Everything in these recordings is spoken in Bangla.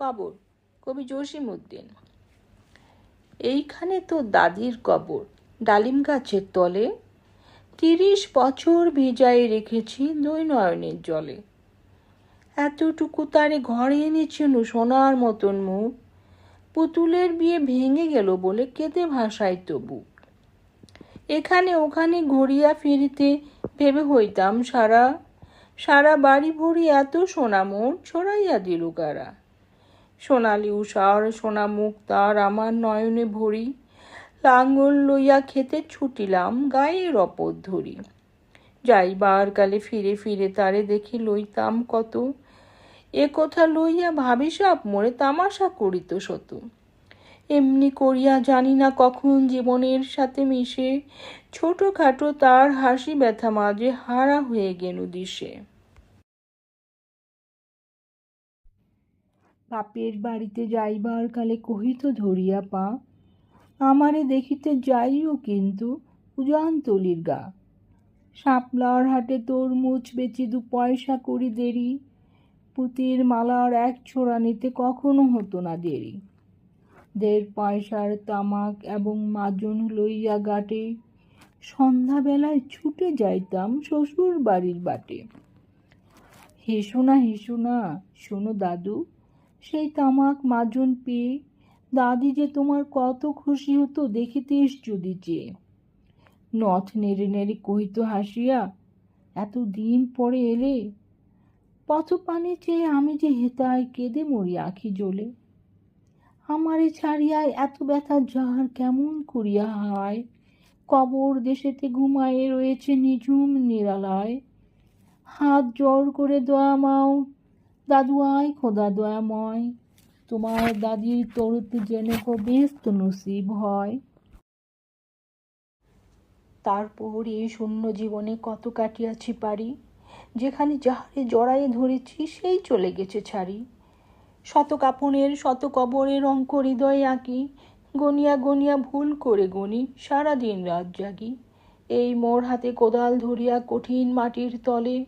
কবর, কবি জসিমউদ্দিন। এইখানে তো দাদির কবর, ডালিম গাছের তলে, 30 বছর ভিজাই রেখেছি দৈনয়নের জলে। এতটুকু তারে ঘরে এনেছিল সোনার মতন মুখ, পুতুলের বিয়ে ভেঙে গেল বলে কেঁদে ভাসাই তবু। এখানে ওখানে ঘুরিয়া ফিরিতে ভেবে হইতাম সারা, সারা বাড়ি ভরি এত সোনা মোর ছড়াইয়া দিল কারা। সোনালি উষার সোনা মুখ তার আমার নয়নে ভরি, লাঙ্গল লইয়া খেতে ছুটিলাম গায়ের অপর ধরি। যাইবার কালে ফিরে ফিরে তারে দেখি লইতাম কত, এ কথা লইয়া ভাবিসাপ মোরে তামাশা করিত শত। এমনি করিয়া জানি না কখন জীবনের সাথে মিশে ছোটখাটো তার হাসি ব্যথা মাঝে হারা হয়ে গেল দিশে। বাপের বাড়িতে যাইবার কালে কহিত ধরিয়া পা, আমারে দেখিতে যাইও কিন্তু উজানতলির গা। শাপলার হাটে তরমুজ বেচি 2 পয়সা করি দেরি, পুতির মালার 1 ছোড়া নিতে কখনো হতো না দেরি। 1.5 পয়সার তামাক এবং মাজন লইয়া গাটে, সন্ধ্যাবেলায় ছুটে যাইতাম শ্বশুর বাড়ির বাটে। হেসো না শোনো দাদু, সেই তামাক মাজন পেয়ে দাদি যে তোমার কত খুশি হতো দেখিতিস যদি চেয়ে। নথ নেড়ে নেড়ে কহিত হাসিয়া, এত দিন পরে এলে, পথপানে চেয়ে আমি যে হেতায় কেঁদে মরি আখি জ্বলে। আমারে ছাড়িয়ায় এত ব্যথা যার কেমন করিয়া হায়, কবর দেশেতে ঘুমায়ে রয়েছে নিঝুম নিরালায়। হাত জোর করে দোয়া মাও, দাদু আয় খোদা দয়াময়, তোমার দাদির তরুতে যেন বেস্ত নসিব হয়। তারপর এই শূন্য জীবনে কত কাটিয়াছি পারি, যেখানে যাহারে জড়াইয়ে ধরেছি সেই চলে গেছে ছাড়ি। শত কাপনের শত কবরের অঙ্ক হৃদয়ে আঁকি, গনিয়া গনিয়া ভুল করে গনি সারাদিন রাত জাগি। এই মোর হাতে কোদাল ধরিয়া কঠিন মাটির তলে,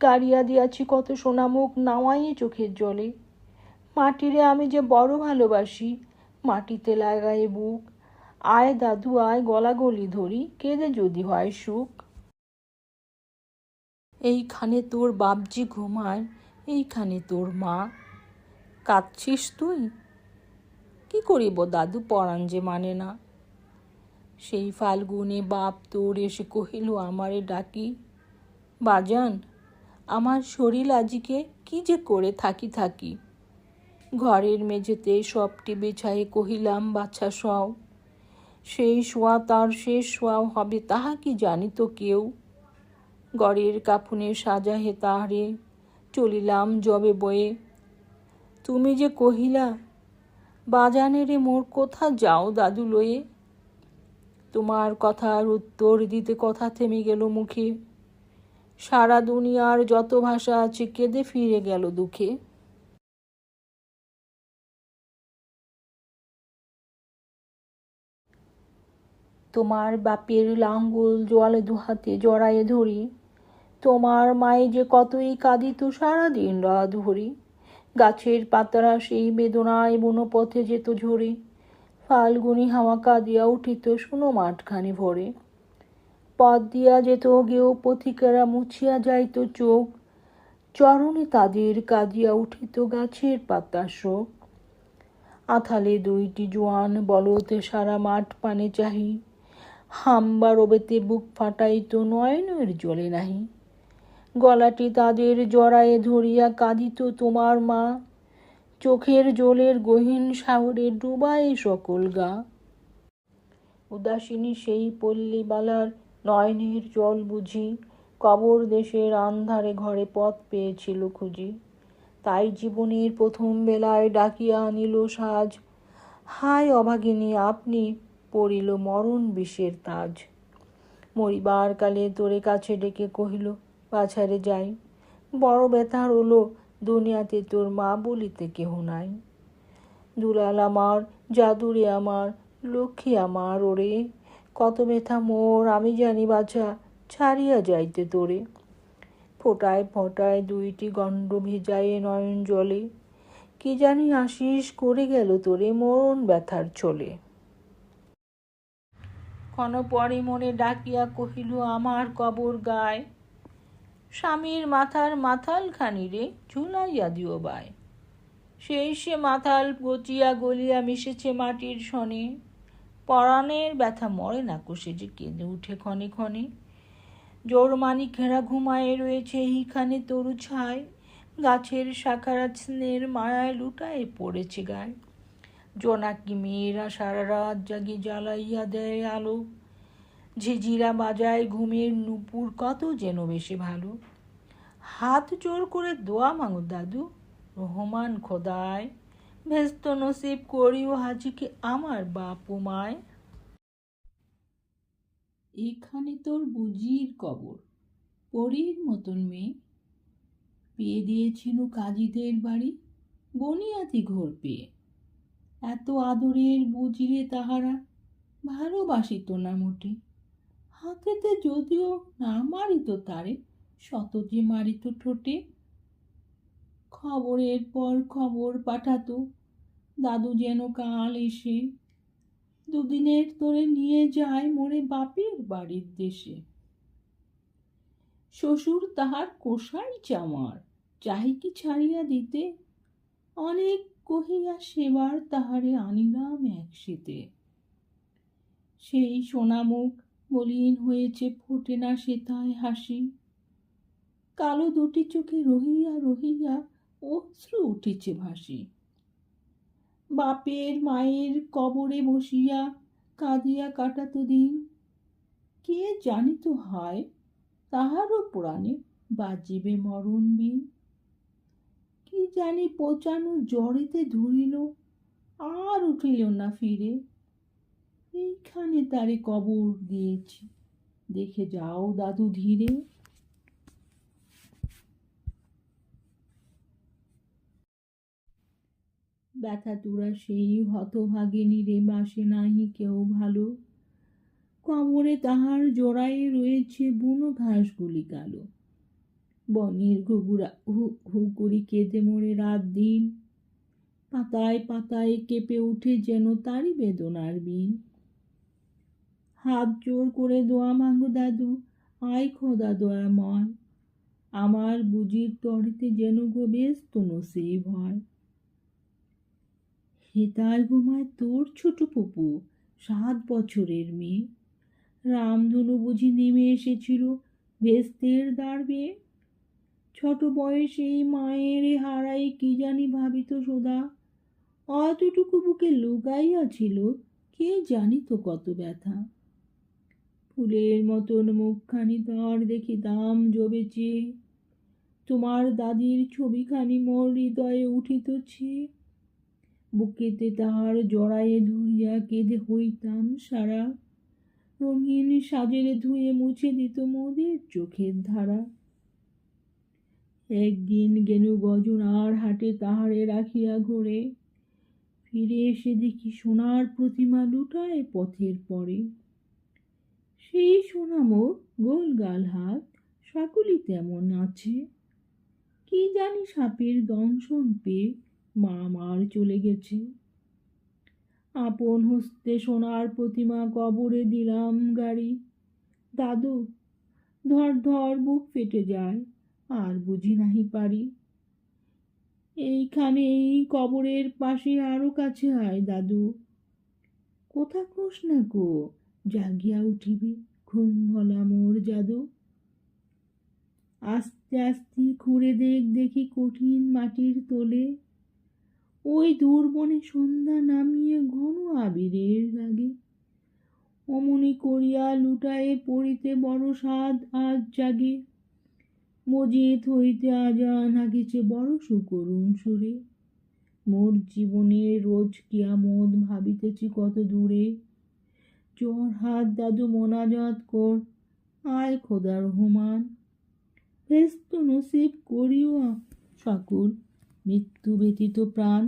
গাড়িয়া দিয়াছি কত সোনামুখ নাওয়াইয়ে চোখের জলে। মাটিরে আমি যে বড় ভালোবাসি, মাটিতে লাগায়ে বুক, আয় দাদু আয় গলাগলি ধরি, কেঁদে যদি হয় সুখ। এইখানে তোর বাপজি ঘুমায়, এইখানে তোর মা, কাঁদছিস তুই? কি করিব দাদু, পরাণ যে মানে না। সেই ফাল্গুনে বাপ তোর এসে কহিল আমারে ডাকি, বাজান আমার শরীর আজিকে কি যে করে থাকি। ঘরের মেঝেতে সবটি বিছায়ে কহিলাম বাছা শও, সেই শোয়া তার শেষ শোয়াও হবে তাহা কি জানিত কেউ। ঘরের কাফনে সাজাহে তাহারে চলিলাম যবে বয়ে, তুমি যে কহিলা বাজানেরে মোর কোথা যাও দাদু লয়ে। তোমার কথার উত্তর দিতে কথা থেমে গেল মুখে, সারা দুনিয়ার যত ভাষা আছে কেঁদে ফিরে গেল দুঃখে। তোমার বাপের লাঙ্গল জোয়ালে দুহাতে জড়ায়ে ধরি, তোমার মায়ে যে কতই কাঁদিত সারাদিন রাত ভরি। গাছের পাতারা সেই বেদনায় বনপথে যেত ঝরে, ফাল্গুনি হাওয়া কাঁদিয়া উঠিত শুনো মাঠখানি ভরে। পথ দিয়া যেত গেও পথিকেরা মুছিয়া যাইত চোখ, চরণে তাদের কাঁদিয়া উঠিত গাছের পাতার শোক। আথালে 2টি জোয়ান বলতে সারা মাঠ পানে চাহি, হাম্বা রবেতে বুক ফাটাইত নয়নের জলে নাহি। গলাটি তাদের জড়ায়ে ধরিয়া কাঁদিত তোমার মা, চোখের জলের গহীন সাগরে ডুবায় সকল গা। উদাসিনী সেই পল্লীবালার নয়নের জল বুঝি, কবর দেশের আন্ধারে ঘরে পথ পেয়েছিল খুঁজি। তাই জীবনের প্রথম বেলায় ডাকিয়া আনিল সাজ, হায় অভাগিনী আপনি পড়িল মরণ বিষের তাজ। মরিবার কালে তোরে কাছে ডেকে কহিল বাছারে যাই, বড় ব্যথা হলো দুনিয়াতে তোর মা বলিতে কেহ নাই। দুলাল আমার, জাদুরে আমার, লক্ষ্মী আমার ওরে, কত ব্যথা মোর আমি জানি বাছা, ছাড়িয়া যাইতে তোরে। ফোটায় ফোটায় 2টি গণ্ড ভিজায়ে নয়ন জলে, কে জানি আশিস করে গেল তোরে মরণ ব্যথার চলে। ক্ষণ পরে মনে ডাকিয়া কহিল আমার কবর গায়, স্বামীর মাথার মাথাল খানি রে ঝুলাইয়া দিও বায়। সেই সে মাথাল গচিয়া গলিয়া মিশেছে মাটির সনে, পরাণের ব্যথা মরে না কোষে যে কেঁদে উঠে ক্ষণে ক্ষণে। জোরমানি ঘেরা ঘুমায়ে রয়েছে এইখানে তরু ছায়, গাছের শাখারা স্নেহের মায়ায় লুটায়ে পড়েছে গায়ে। জোনাকি মেয়েরা সারা রাত জাগি জ্বালাইয়া দেয় আলো, ঝিঝিরা বাজায় ঘুমের নুপুর কত যেন বেশি ভালো। হাত জোর করে দোয়া মাঙো দাদু, রহমান খোদায়, ভেস্ত নসিব করিও হাজিকে আমার বাপ ও মায়। এখানে তোর বুঝির কবর, পরীর মতন মেয়ে, পেয়ে দিয়েছিল কাজীদের বাড়ি বনিয়াতি ঘর পেয়ে। এত আদরের বুঝিরে তাহারা ভালোবাসিত না মোটে, হাতেতে যদিও না মারিত তারে, শত যে মারিত ঠোঁটে। খবরের পর খবর পাঠাতো দাদু যেন কাল এসে, দুদিনের তোরে নিয়ে যায় মোরে বাপের বাড়ির দেশে। শ্বশুর তাহার কোষাই চামার, চাহি কি ছাড়িয়া দিতে, অনেক কহিয়া সেবার তাহারে আনিলাম একশীতে। সেই সোনামুখ মলিন হয়েছে, ফোটে না সেথায় হাসি, কালো দুটি চোখে রহিয়া রহিয়া অশ্রু উঠেছে ভাসি। বাপের মায়ের কবরে বসিয়া কাঁদিয়া কাটাতো দিন, কে জানিত হয় তাহারও প্রাণে বাজিবে মরণ বিন। কি জানি পচানো জ্বরেতে ধরিল, আর উঠিল না ফিরে, এইখানে তারে কবর দিয়েছি, দেখে যাও দাদু ধীরে। ব্যথা তুরা সেই হতভাগিনী রে বাসে নাহি কেউ ভালো, কবরে তাহার জোড়ায়ে রয়েছে বুনো ঘাসগুলি কালো। বনের ঘুঘুরা হু হু করি কেঁদে মরে রাত দিন, পাতায় পাতায় কেঁপে উঠে যেন তারই বেদনার বিন। হাত জোর করে দোয়া মাগো দাদু, আয় খোদা দয়াময়, আমার বুঝির তরিতে যেন গো ব্যস্ত নসিব হয়। হেতায় ঘুমায় তোর ছোট পপু 7 বছরের মেয়ে, রামধনু বুঝি নেমে এসেছিল ভেস্তের দ্বার বেয়ে। ছোট বয়সেই মায়ের হারাই কি জানি ভাবিত সদা, অতটুকু বুকে লুকাইয়াছিল কে জানিত কত ব্যথা। ফুলের মতন মুখখানি তার দেখি দাম জবেছে, তোমার দাদির ছবিখানি মোর হৃদয়ে উঠিতছে। বুকেতে তাহার জড়ায়ে ধরিয়া কেঁদে হইতাম সারা, রঙিন সাজেরে ধুয়ে মুছে দিত মোদের চোখের ধারা। একদিন গেনু গজনার হাটে তাহারে রাখিয়া ঘরে, ফিরে এসে দেখি সোনার প্রতিমা লুটায় পথের পরে। সেই সোনামো গোল গাল হাত সকলই তেমন আছে, কি জানি সাপের দংশন পেয়ে মা মার চলে গেছে। আপন হস্তে সোনার প্রতিমা কবরে দিলাম গাড়ি, দাদু ধর ধর বুক ফেটে যায়, আর বুঝি নাহি পারি। এইখানে এই কবরের পাশে আরো কাছে আয় দাদু, কোথা কোষ না গো, জাগিয়া উঠিবে ঘুম ভলা মোর জাদু। আস্তে আস্তে খুঁড়ে দেখি কঠিন মাটির তোলে, ওই দূর বনে সন্ধ্যা নামিয়ে ঘন আবিরের লাগে। অমনি করিয়া লুটায়ে পড়িতে বড় সাধ আজ জাগে, মজিদ হইতে আজান হাকিছে বড় সুকরুণ সুরে। মোর জীবনের রোজ কিয়ামত ভাবিতেছি কত দূরে, জোর হাত দাদু মোনাজাত কর, আয় খোদা রহমান, ভেস্ত নসিব করিও সকল মৃত্যু ব্যতীত প্রাণ।